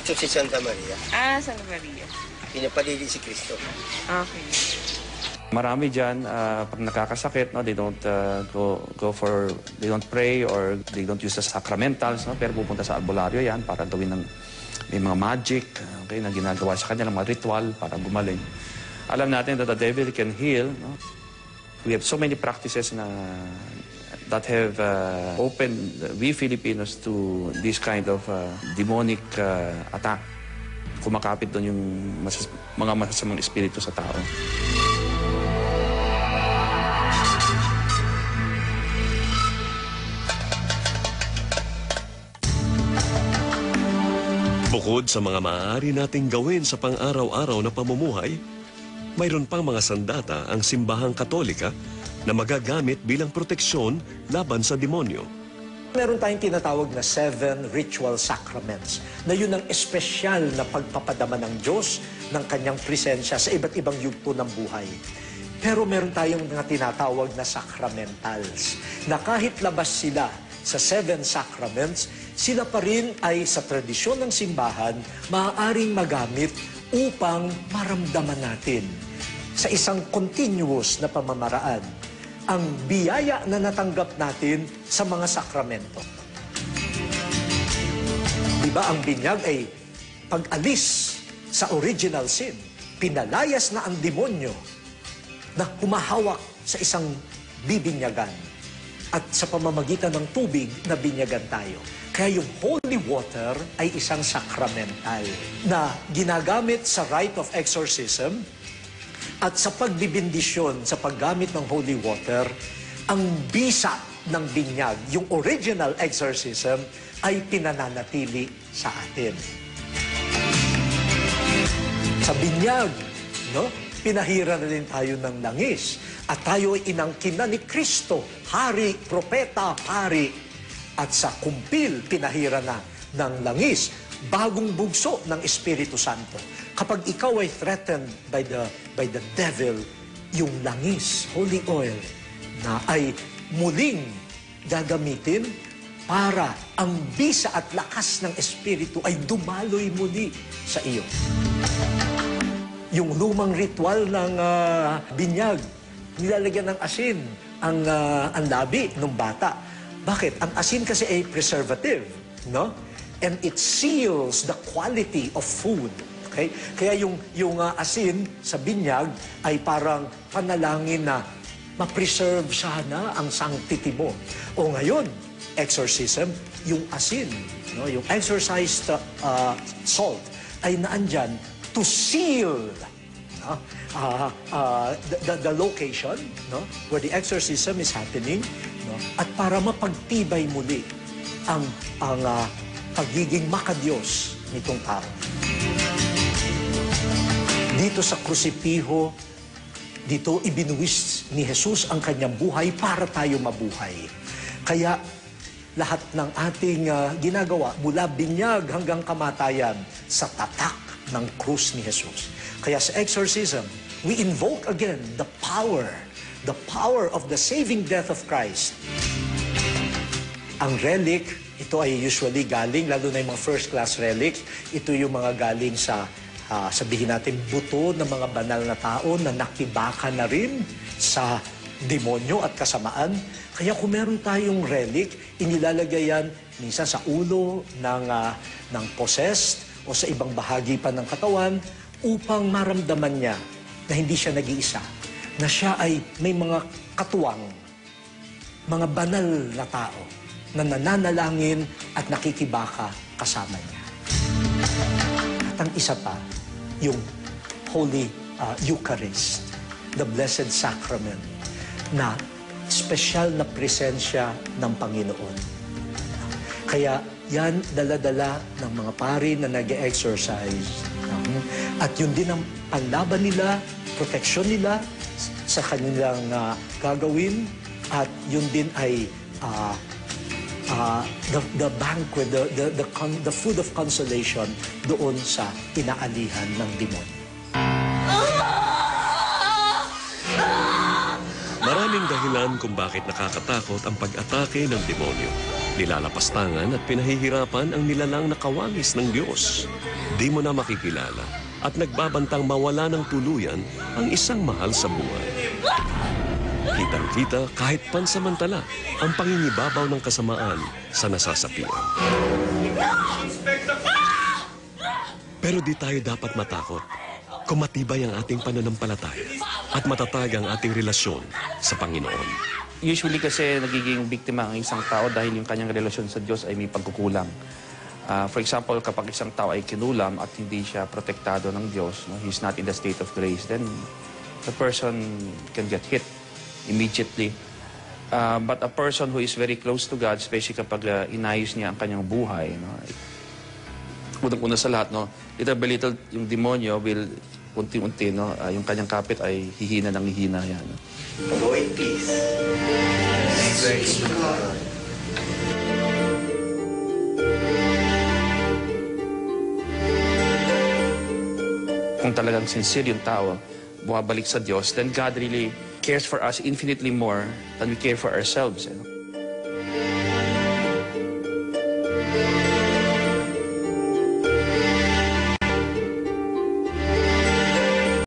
Ito si Santa Maria. Ah, Santa Maria. Pinapalili si Kristo. Okay. Marami dyan, pag nakakasakit, no, they don't they don't pray or they don't use the sacramentals, no, pero pupunta sa albularyo yan para gawin ng may mga magic, okay, na ginagawa sa kanya, ng mga ritual para gumaling. Alam natin that the devil can heal, no? We have so many practices that have opened we Filipinos to this kind of demonic attack. Kumakapit doon yung mga masasamang espiritu sa tao. Bukod sa mga maaari nating gawin sa pang-araw-araw na pamumuhay, mayroon pang mga sandata ang simbahang Katolika na magagamit bilang proteksyon laban sa demonyo. Meron tayong tinatawag na 7 ritual sacraments na yun ang espesyal na pagpapadama ng Diyos ng kanyang presensya sa iba't ibang yugto ng buhay. Pero meron tayong mga tinatawag na sacramentals na kahit labas sila sa 7 sacraments, sila pa rin ay sa tradisyon ng simbahan maaaring magamit upang maramdaman natin sa isang continuous na pamamaraan ang biyaya na natanggap natin sa mga sakramento. Diba ang binyag ay pag-alis sa original sin, pinalayas na ang demonyo na humahawak sa isang bibinyagan at sa pamamagitan ng tubig na binyagan tayo. Kaya yung holy water ay isang sacramental na ginagamit sa rite of exorcism at sa pagbibindisyon sa paggamit ng holy water, ang bisa ng binyag, yung original exorcism, ay pinananatili sa atin. Sa binyag, no? Pinahira na rin tayo ng langis at tayo ay inangkina ni Kristo, hari, propeta, pari. At sa kumpil, pinahira na ng langis, bagong bugso ng Espiritu Santo. Kapag ikaw ay threatened by the devil, yung langis, holy oil, na ay muling gagamitin para ang bisa at lakas ng Espiritu ay dumaloy muli sa iyo. Yung lumang ritual ng binyag, nilalagyan ng asin ang labi ng bata. Bakit? Ang asin kasi ay preservative, no? And it seals the quality of food. Okay? Kaya yung asin sa binyag ay parang panalangin na ma-preserve sana ang sanctity mo. O ngayon, exorcism, yung asin, no? Yung exorcised salt ay naandyan to seal the location, no, where the exorcism is happening, no, at para mapagtibay muli ang pagiging makadiyos nitong tao. Dito sa krusipiho, dito ibinuwis ni Jesus ang kanyang buhay para tayo mabuhay. Kaya lahat ng ating ginagawa mula binyag hanggang kamatayan sa tatak ng krus ni Jesus. Kaya sa exorcism, we invoke again the power of the saving death of Christ. Ang relic, ito ay usually galing, lalo na yung mga first-class relics, ito yung mga galing sa, sabihin natin, buto ng mga banal na tao na nakibaka na rin sa demonyo at kasamaan. Kaya kung meron tayong relic, inilalagay yan minsan sa ulo ng possessed o sa ibang bahagi pa ng katawan upang maramdaman niya na hindi siya nag-iisa, na siya ay may mga katuwang, mga banal na tao na nananalangin at nakikibaka kasama niya. At ang isa pa, yung Holy Eucharist, the Blessed Sacrament, na espesyal na presensya ng Panginoon. Kaya yan, dala-dala ng mga pari na nag-exercise. At yun din ang panlaban nila, proteksyon nila sa kanilang gagawin. At yun din ay the banquet, the food of consolation doon sa inaalihan ng demonyo. Maraming dahilan kung bakit nakakatakot ang pag-atake ng demonyo. Nilalapastangan at pinahihirapan ang nilalang na kawangis ng Diyos. Di mo na makikilala at nagbabantang mawala ng tuluyan ang isang mahal sa buhay. Kitang-kita kahit pansamantala ang pangingibabaw ng kasamaan sa nasasapian. Pero di tayo dapat matakot kung matibay ang ating pananampalataya at matatag ang ating relasyon sa Panginoon. Usually kasi nagiging biktima ang isang tao dahil yung kanyang relasyon sa Diyos ay may pagkukulang. For example, kapag isang tao ay kinulam at hindi siya protektado ng Diyos, no, he's not in the state of grace, then the person can get hit immediately. But a person who is very close to God, especially kapag inayos niya ang kanyang buhay, no, unang-una sa lahat, no, little by little, yung demonyo will unti-unti, no, yung kanyang kapit ay hihina ng hihina yan. No? Go in peace. Praise the Lord. Kung talagang sincere yung tao, bumabalik sa Diyos, then God really cares for us infinitely more than we care for ourselves.